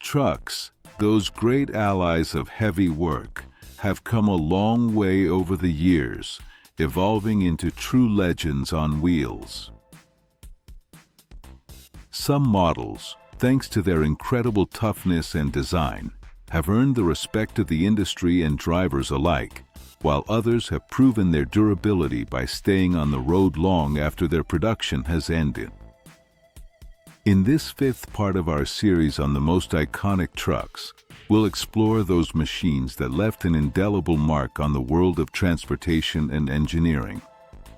Trucks, those great allies of heavy work, have come a long way over the years, evolving into true legends on wheels. Some models, thanks to their incredible toughness and design, have earned the respect of the industry and drivers alike, while others have proven their durability by staying on the road long after their production has ended. In this fifth part of our series on the most iconic trucks, we'll explore those machines that left an indelible mark on the world of transportation and engineering.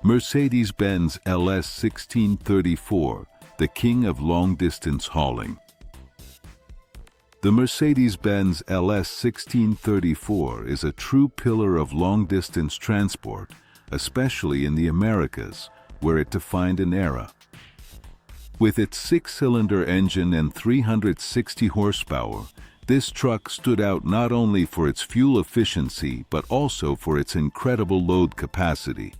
Mercedes-Benz LS1634, the king of long-distance hauling. The Mercedes-Benz LS1634 is a true pillar of long-distance transport, especially in the Americas, where it defined an era. With its six-cylinder engine and 360 horsepower, this truck stood out not only for its fuel efficiency but also for its incredible load capacity.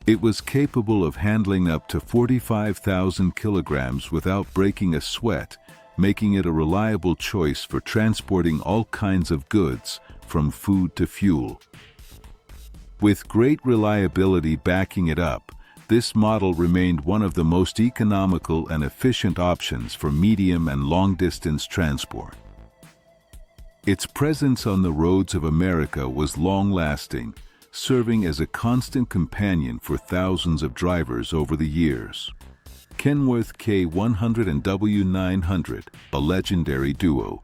It was capable of handling up to 45,000 kilograms without breaking a sweat, making it a reliable choice for transporting all kinds of goods, from food to fuel. With great reliability backing it up, this model remained one of the most economical and efficient options for medium and long-distance transport. Its presence on the roads of America was long-lasting, serving as a constant companion for thousands of drivers over the years. Kenworth K100 and W900, a legendary duo.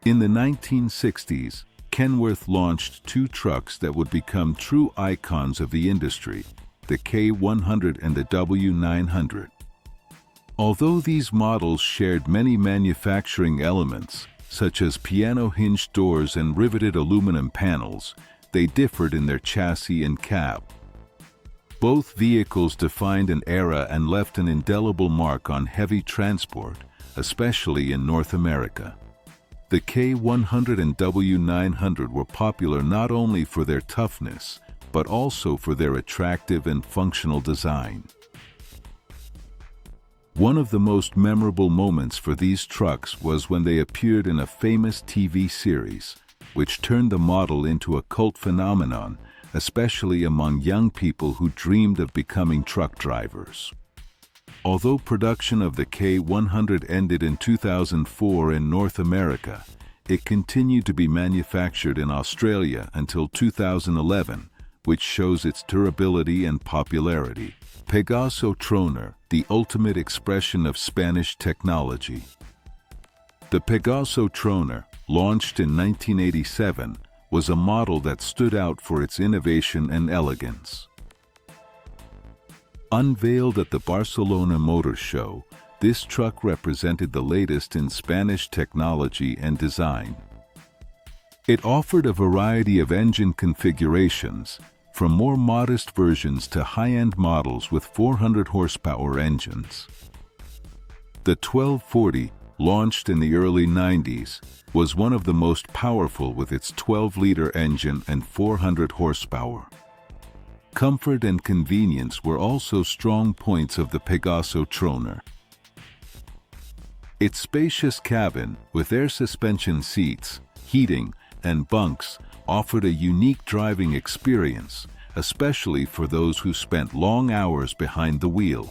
In the 1960s, Kenworth launched two trucks that would become true icons of the industry, the K100 and the W900. Although these models shared many manufacturing elements, such as piano-hinged doors and riveted aluminum panels, they differed in their chassis and cab. Both vehicles defined an era and left an indelible mark on heavy transport, especially in North America. The K100 and W900 were popular not only for their toughness, but also for their attractive and functional design. One of the most memorable moments for these trucks was when they appeared in a famous TV series, which turned the model into a cult phenomenon, especially among young people who dreamed of becoming truck drivers. Although production of the K100 ended in 2004 in North America, it continued to be manufactured in Australia until 2011, which shows its durability and popularity. Pagaso Troner, the ultimate expression of Spanish technology. The Pagaso Troner, launched in 1987, was a model that stood out for its innovation and elegance. Unveiled at the Barcelona Motor Show, this truck represented the latest in Spanish technology and design. It offered a variety of engine configurations, from more modest versions to high-end models with 400 horsepower engines. The 1240, launched in the early 90s, was one of the most powerful with its 12-liter engine and 400 horsepower. Comfort and convenience were also strong points of the Pagaso Troner. Its spacious cabin, with air suspension seats, heating, and bunks, offered a unique driving experience, especially for those who spent long hours behind the wheel.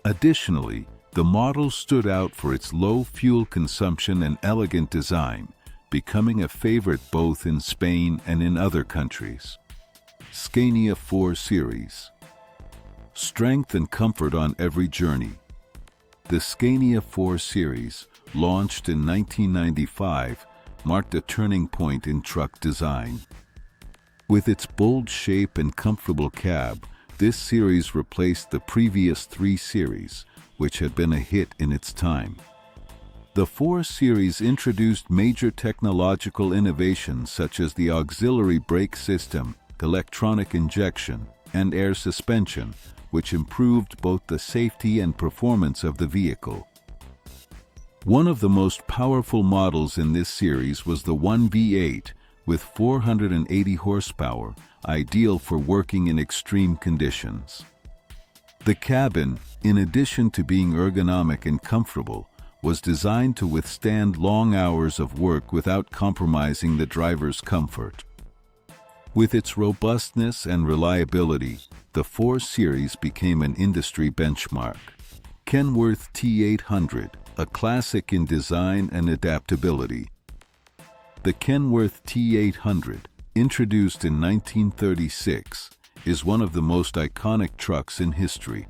Additionally, the model stood out for its low fuel consumption and elegant design, becoming a favorite both in Spain and in other countries. Scania 4 Series. Strength and comfort on every journey. The Scania 4 Series, launched in 1995, marked a turning point in truck design. With its bold shape and comfortable cab, this series replaced the previous 3 series, which had been a hit in its time. The 4 Series introduced major technological innovations such as the auxiliary brake system, electronic injection, and air suspension, which improved both the safety and performance of the vehicle. One of the most powerful models in this series was the 1V8 with 480 horsepower, ideal for working in extreme conditions. The cabin, in addition to being ergonomic and comfortable, was designed to withstand long hours of work without compromising the driver's comfort. With its robustness and reliability, the 4 Series became an industry benchmark. Kenworth T800, a classic in design and adaptability. The Kenworth T800, introduced in 1936, is one of the most iconic trucks in history.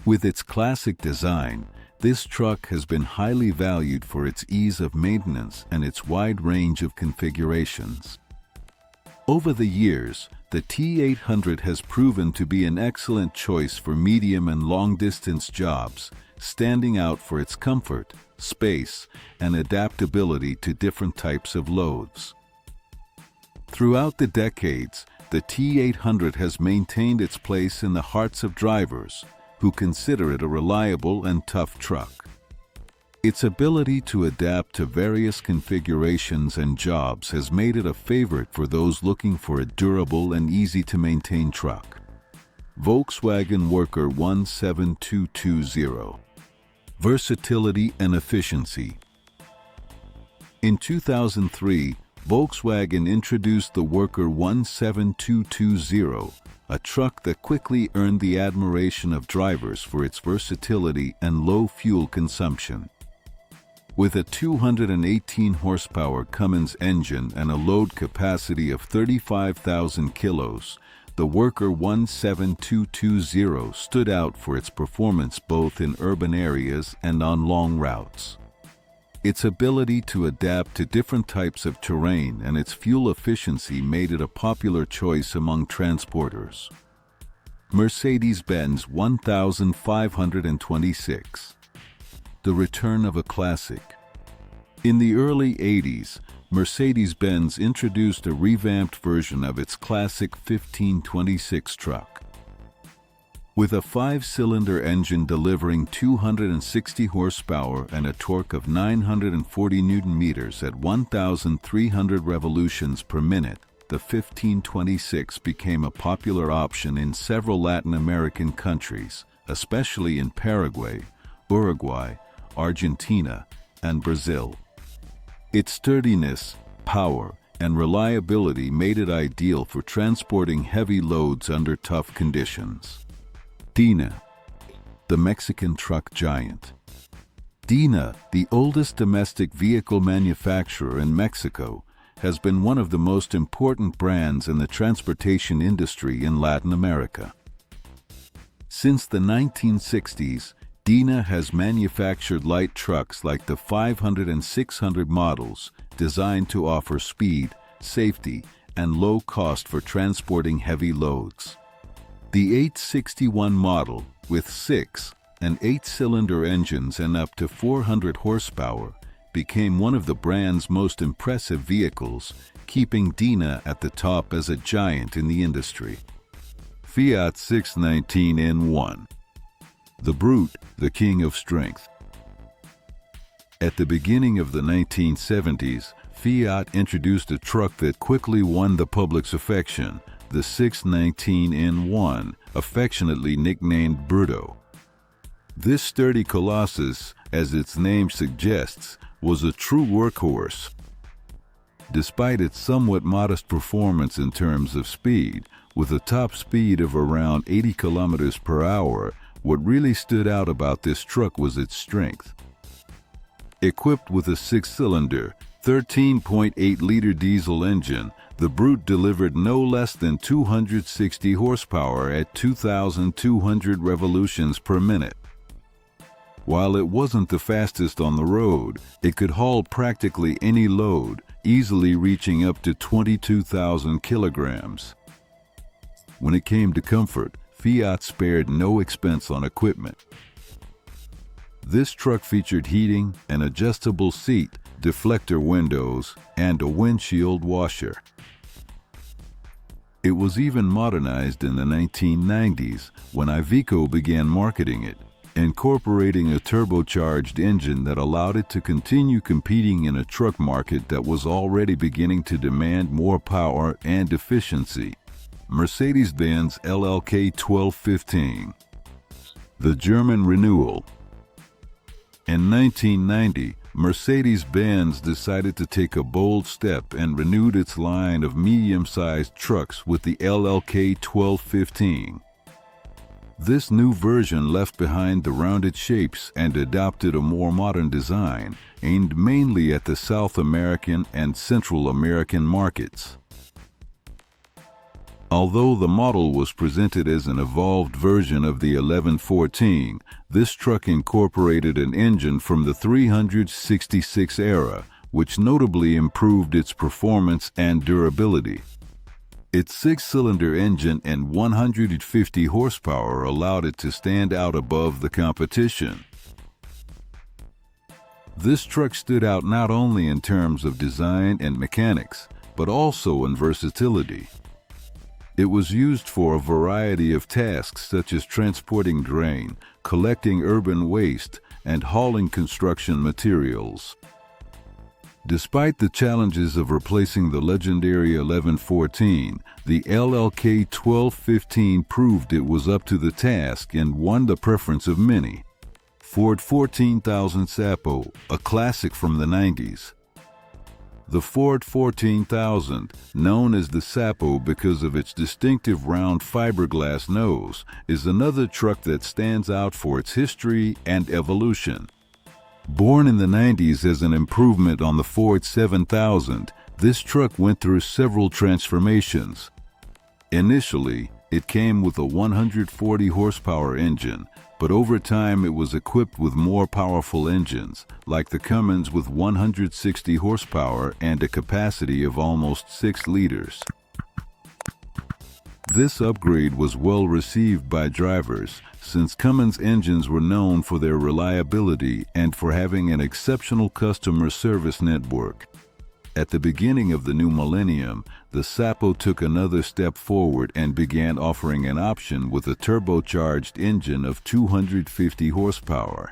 With its classic design, this truck has been highly valued for its ease of maintenance and its wide range of configurations. Over the years, the T800 has proven to be an excellent choice for medium and long-distance jobs, standing out for its comfort, space, and adaptability to different types of loads. Throughout the decades, the T800 has maintained its place in the hearts of drivers, who consider it a reliable and tough truck. Its ability to adapt to various configurations and jobs has made it a favorite for those looking for a durable and easy-to-maintain truck. Volkswagen Worker 17220. Versatility and efficiency. In 2003, Volkswagen introduced the Worker 17220, a truck that quickly earned the admiration of drivers for its versatility and low fuel consumption. With a 218 horsepower Cummins engine and a load capacity of 35,000 kilos, the Worker 17220 stood out for its performance both in urban areas and on long routes. Its ability to adapt to different types of terrain and its fuel efficiency made it a popular choice among transporters. Mercedes-Benz 1526. The return of a classic. In the early 80s, Mercedes-Benz introduced a revamped version of its classic 1526 truck. With a 5-cylinder engine delivering 260 horsepower and a torque of 940 Nm at 1,300 revolutions per minute, the 1526 became a popular option in several Latin American countries, especially in Paraguay, Uruguay, Argentina, and Brazil. Its sturdiness, power, and reliability made it ideal for transporting heavy loads under tough conditions. DeNA, the Mexican truck giant. DeNA, the oldest domestic vehicle manufacturer in Mexico, has been one of the most important brands in the transportation industry in Latin America. Since the 1960s, DeNA has manufactured light trucks like the 500 and 600 models, designed to offer speed, safety, and low cost for transporting heavy loads. The 861 model, with 6 and 8-cylinder engines and up to 400 horsepower, became one of the brand's most impressive vehicles, keeping DeNA at the top as a giant in the industry. Fiat 619N1. The Brute, the king of strength. At the beginning of the 1970s, Fiat introduced a truck that quickly won the public's affection, the 619N1, affectionately nicknamed Bruto. This sturdy colossus, as its name suggests, was a true workhorse. Despite its somewhat modest performance in terms of speed, with a top speed of around 80 kilometers per hour, what really stood out about this truck was its strength. Equipped with a 6-cylinder, 13.8-liter diesel engine, the Brute delivered no less than 260 horsepower at 2,200 revolutions per minute. While it wasn't the fastest on the road, it could haul practically any load, easily reaching up to 22,000 kilograms. When it came to comfort, Fiat spared no expense on equipment. This truck featured heating, an adjustable seat, deflector windows, and a windshield washer. It was even modernized in the 1990s when Iveco began marketing it, incorporating a turbocharged engine that allowed it to continue competing in a truck market that was already beginning to demand more power and efficiency. Mercedes-Benz LLK 1215. The German renewal. In 1990, Mercedes-Benz decided to take a bold step and renewed its line of medium-sized trucks with the LLK 1215. This new version left behind the rounded shapes and adopted a more modern design, aimed mainly at the South American and Central American markets. Although the model was presented as an evolved version of the 1114, this truck incorporated an engine from the 366 era, which notably improved its performance and durability. Its six-cylinder engine and 150 horsepower allowed it to stand out above the competition. This truck stood out not only in terms of design and mechanics, but also in versatility. It was used for a variety of tasks such as transporting grain, collecting urban waste, and hauling construction materials. Despite the challenges of replacing the legendary 1114, the LLK 1215 proved it was up to the task and won the preference of many. Ford 14,000 Sappo, a classic from the 90s. The Ford 14,000, known as the Sappo because of its distinctive round fiberglass nose, is another truck that stands out for its history and evolution. Born in the 90s as an improvement on the Ford 7000, this truck went through several transformations. Initially, it came with a 140 horsepower engine, but over time it was equipped with more powerful engines, like the Kamaz with 160 horsepower and a capacity of almost 6 liters. This upgrade was well received by drivers, since Kamaz engines were known for their reliability and for having an exceptional customer service network. At the beginning of the new millennium, the Sappo took another step forward and began offering an option with a turbocharged engine of 250 horsepower.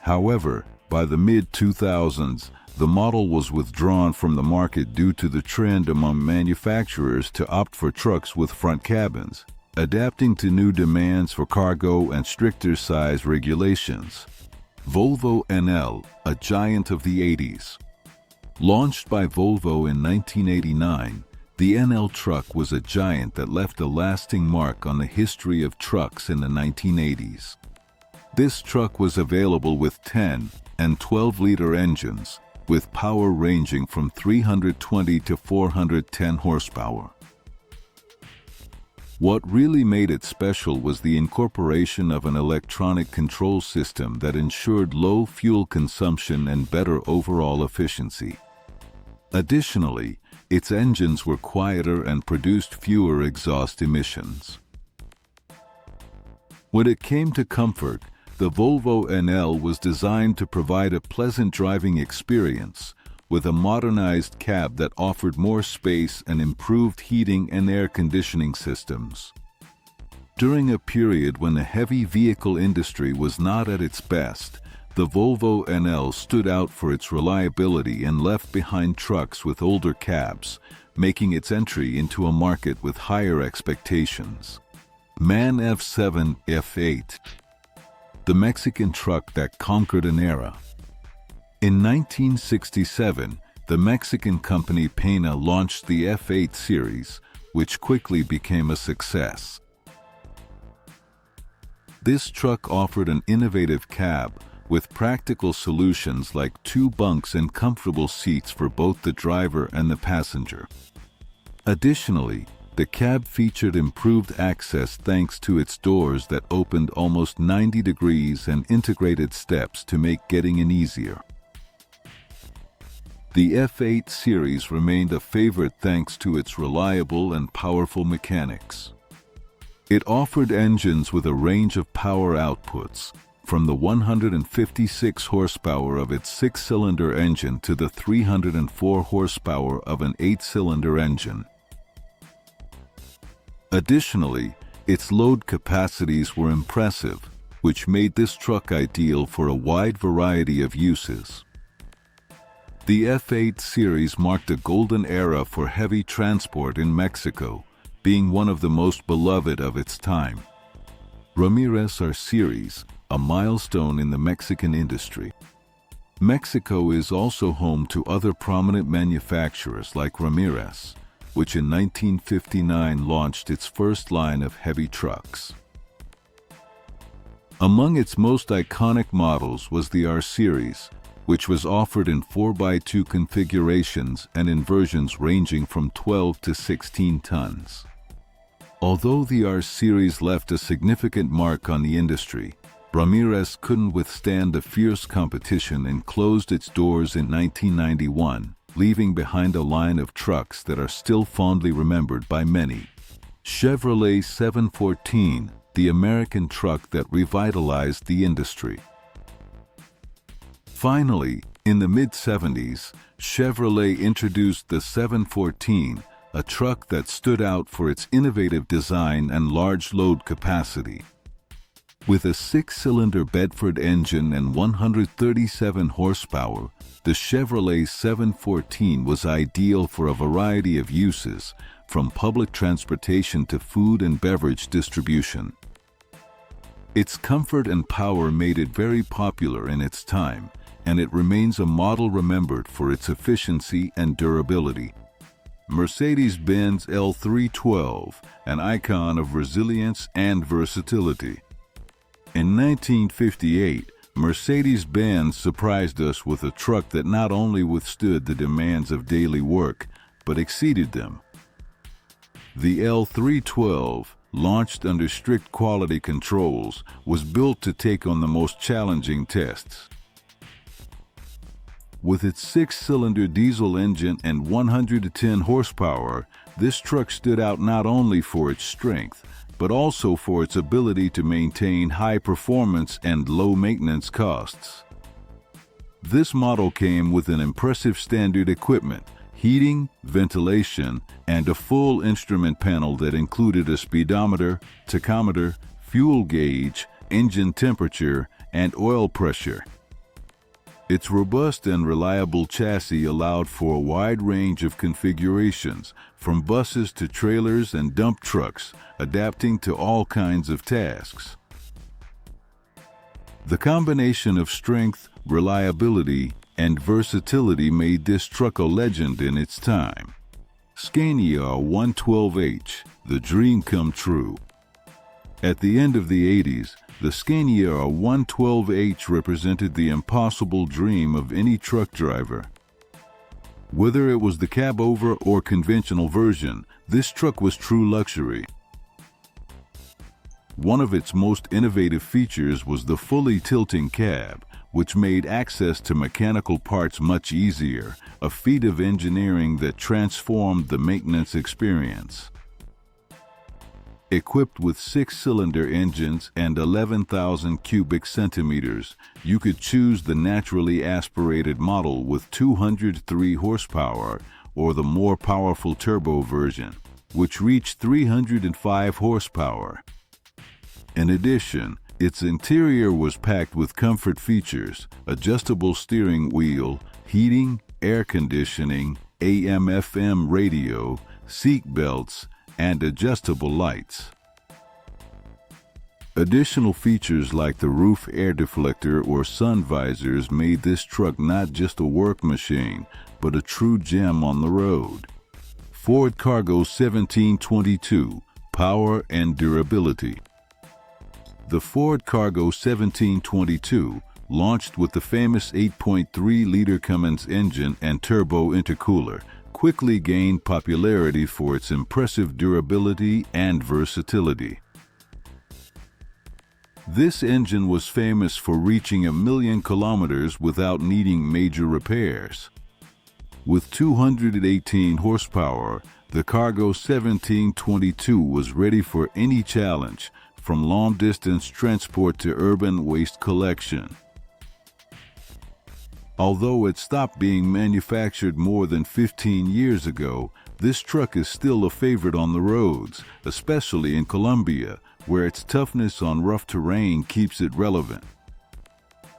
However, by the mid-2000s, the model was withdrawn from the market due to the trend among manufacturers to opt for trucks with front cabins, adapting to new demands for cargo and stricter size regulations. Volvo NL, a giant of the 80s. Launched by Volvo in 1989, the NL truck was a giant that left a lasting mark on the history of trucks in the 1980s. This truck was available with 10 and 12-liter engines, with power ranging from 320 to 410 horsepower. What really made it special was the incorporation of an electronic control system that ensured low fuel consumption and better overall efficiency. Additionally, its engines were quieter and produced fewer exhaust emissions. When it came to comfort, the Volvo NL was designed to provide a pleasant driving experience, with a modernized cab that offered more space and improved heating and air conditioning systems. During a period when the heavy vehicle industry was not at its best, the Volvo NL stood out for its reliability and left behind trucks with older cabs, making its entry into a market with higher expectations. MAN F7 F8, the Mexican truck that conquered an era. In 1967, the Mexican company DeNA launched the F8 series, which quickly became a success. This truck offered an innovative cab, with practical solutions like 2 bunks and comfortable seats for both the driver and the passenger. Additionally, the cab featured improved access thanks to its doors that opened almost 90 degrees and integrated steps to make getting in easier. The F8 series remained a favorite thanks to its reliable and powerful mechanics. It offered engines with a range of power outputs, from the 156 horsepower of its 6-cylinder engine to the 304 horsepower of an 8-cylinder engine. Additionally, its load capacities were impressive, which made this truck ideal for a wide variety of uses. The F8 series marked a golden era for heavy transport in Mexico, being one of the most beloved of its time. Ramirez R series, a milestone in the Mexican industry. Mexico is also home to other prominent manufacturers like Ramirez, which in 1959 launched its first line of heavy trucks. Among its most iconic models was the R-Series, which was offered in 4x2 configurations and in versions ranging from 12 to 16 tons. Although the R-Series left a significant mark on the industry, Ramirez couldn't withstand the fierce competition and closed its doors in 1991, leaving behind a line of trucks that are still fondly remembered by many. Chevrolet 714, the American truck that revitalized the industry. Finally, in the mid-70s, Chevrolet introduced the 714, a truck that stood out for its innovative design and large load capacity. With a 6-cylinder Bedford engine and 137 horsepower, the Chevrolet 714 was ideal for a variety of uses, from public transportation to food and beverage distribution. Its comfort and power made it very popular in its time, and it remains a model remembered for its efficiency and durability. Mercedes-Benz L312, an icon of resilience and versatility. In 1958, Mercedes-Benz surprised us with a truck that not only withstood the demands of daily work, but exceeded them. The L312, launched under strict quality controls, was built to take on the most challenging tests. With its 6-cylinder diesel engine and 110 horsepower, this truck stood out not only for its strength, but also for its ability to maintain high performance and low maintenance costs. This model came with an impressive standard equipment, heating, ventilation, and a full instrument panel that included a speedometer, tachometer, fuel gauge, engine temperature, and oil pressure. Its robust and reliable chassis allowed for a wide range of configurations, from buses to trailers and dump trucks, adapting to all kinds of tasks. The combination of strength, reliability, and versatility made this truck a legend in its time. Scania 112H, the dream come true. At the end of the 80s, the Scania 112H represented the impossible dream of any truck driver. Whether it was the cab-over or conventional version, this truck was true luxury. One of its most innovative features was the fully tilting cab, which made access to mechanical parts much easier, a feat of engineering that transformed the maintenance experience. Equipped with 6-cylinder engines and 11,000 cubic centimeters, you could choose the naturally aspirated model with 203 horsepower or the more powerful turbo version, which reached 305 horsepower. In addition, its interior was packed with comfort features, adjustable steering wheel, heating, air conditioning, AM/FM radio, seat belts, and adjustable lights. Additional features like the roof air deflector or sun visors made this truck not just a work machine, but a true gem on the road. Ford Cargo 1722, power and durability. The Ford Cargo 1722, launched with the famous 8.3-liter Kamaz engine and turbo intercooler, quickly gained popularity for its impressive durability and versatility. This engine was famous for reaching 1,000,000 kilometers without needing major repairs. With 218 horsepower, the Cargo 1722 was ready for any challenge, from long-distance transport to urban waste collection. Although it stopped being manufactured more than 15 years ago, this truck is still a favorite on the roads, especially in Colombia, where its toughness on rough terrain keeps it relevant.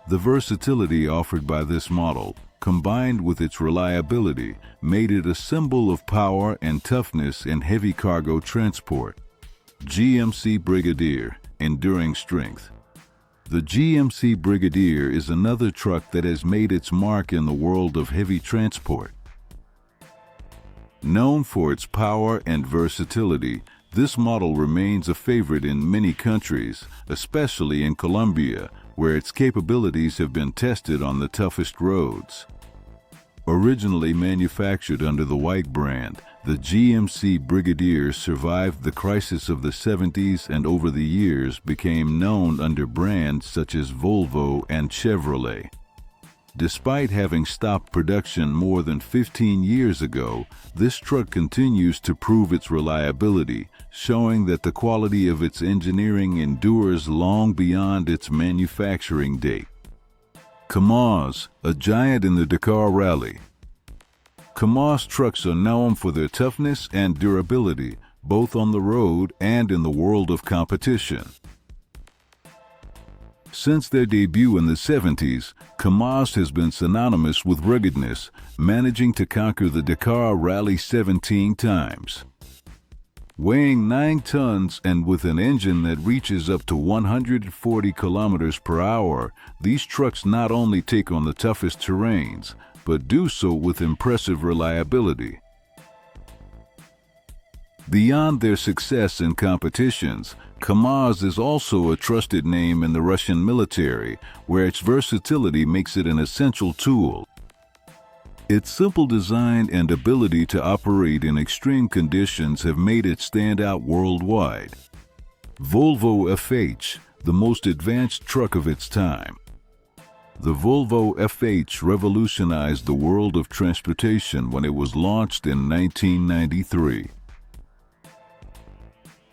The versatility offered by this model, combined with its reliability, made it a symbol of power and toughness in heavy cargo transport. GMC Brigadeier, enduring strength. The GMC Brigadeier is another truck that has made its mark in the world of heavy transport. Known for its power and versatility, this model remains a favorite in many countries, especially in Colombia, where its capabilities have been tested on the toughest roads. Originally manufactured under the white brand, the GMC Brigadeier survived the crisis of the 70s and over the years became known under brands such as Volvo and Chevrolet. Despite having stopped production more than 15 years ago, this truck continues to prove its reliability, showing that the quality of its engineering endures long beyond its manufacturing date. Kamaz, a giant in the Dakar Rally. Kamaz trucks are known for their toughness and durability, both on the road and in the world of competition. Since their debut in the 70s, Kamaz has been synonymous with ruggedness, managing to conquer the Dakar Rally 17 times. Weighing 9 tons and with an engine that reaches up to 140 kilometers per hour, these trucks not only take on the toughest terrains, but do so with impressive reliability. Beyond their success in competitions, Kamaz is also a trusted name in the Russian military, where its versatility makes it an essential tool. Its simple design and ability to operate in extreme conditions have made it stand out worldwide. Volvo FH, the most advanced truck of its time. The Volvo FH revolutionized the world of transportation when it was launched in 1993.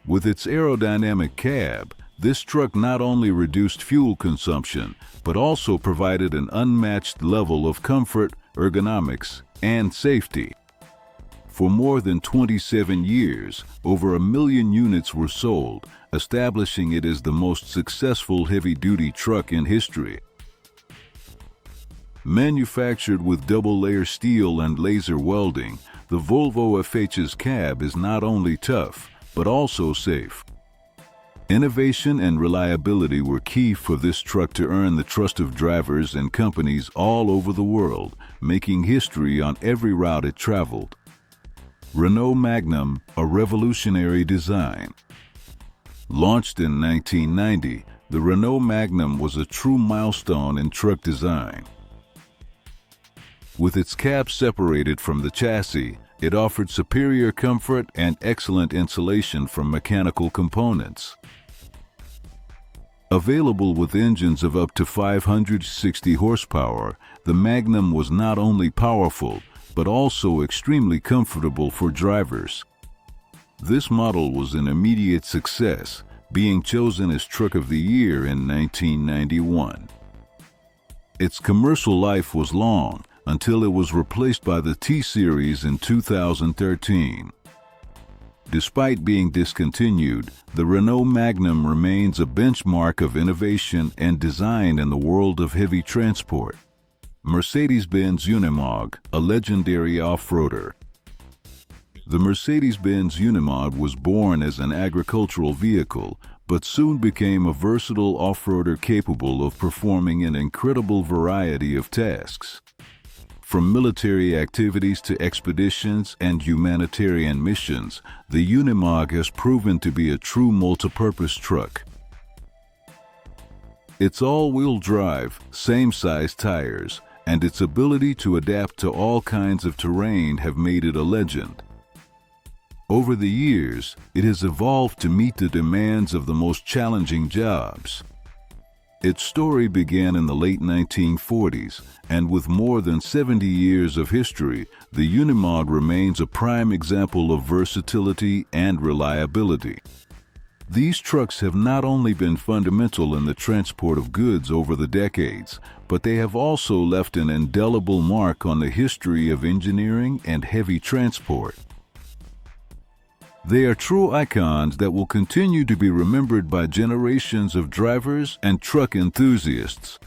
With its aerodynamic cab, this truck not only reduced fuel consumption, but also provided an unmatched level of comfort, ergonomics, and safety. For more than 27 years, over 1 million units were sold, establishing it as the most successful heavy-duty truck in history. Manufactured with double-layer steel and laser welding, the Volvo FH's cab is not only tough, but also safe. Innovation and reliability were key for this truck to earn the trust of drivers and companies all over the world, making history on every route it traveled. Renault Magnum, a revolutionary design. Launched in 1990, the Renault Magnum was a true milestone in truck design. With its cab separated from the chassis, it offered superior comfort and excellent insulation from mechanical components. Available with engines of up to 560 horsepower, the Magnum was not only powerful, but also extremely comfortable for drivers. This model was an immediate success, being chosen as Truck of the Year in 1991. Its commercial life was long, until it was replaced by the T-Series in 2013. Despite being discontinued, the Renault Magnum remains a benchmark of innovation and design in the world of heavy transport. MercedesBenz Unimog, a legendary off-roader. The Mercedes-Benz Unimog was born as an agricultural vehicle, but soon became a versatile off-roader capable of performing an incredible variety of tasks. From military activities to expeditions and humanitarian missions, the Unimog has proven to be a true multipurpose truck. Its all-wheel drive, same-size tires, and its ability to adapt to all kinds of terrain have made it a legend. Over the years, it has evolved to meet the demands of the most challenging jobs. Its story began in the late 1940s, and with more than 70 years of history, the Unimog remains a prime example of versatility and reliability. These trucks have not only been fundamental in the transport of goods over the decades, but they have also left an indelible mark on the history of engineering and heavy transport. They are true icons that will continue to be remembered by generations of drivers and truck enthusiasts.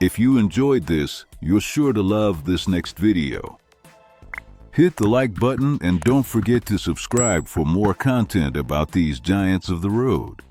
If you enjoyed this, you're sure to love this next video. Hit the like button and don't forget to subscribe for more content about these giants of the road.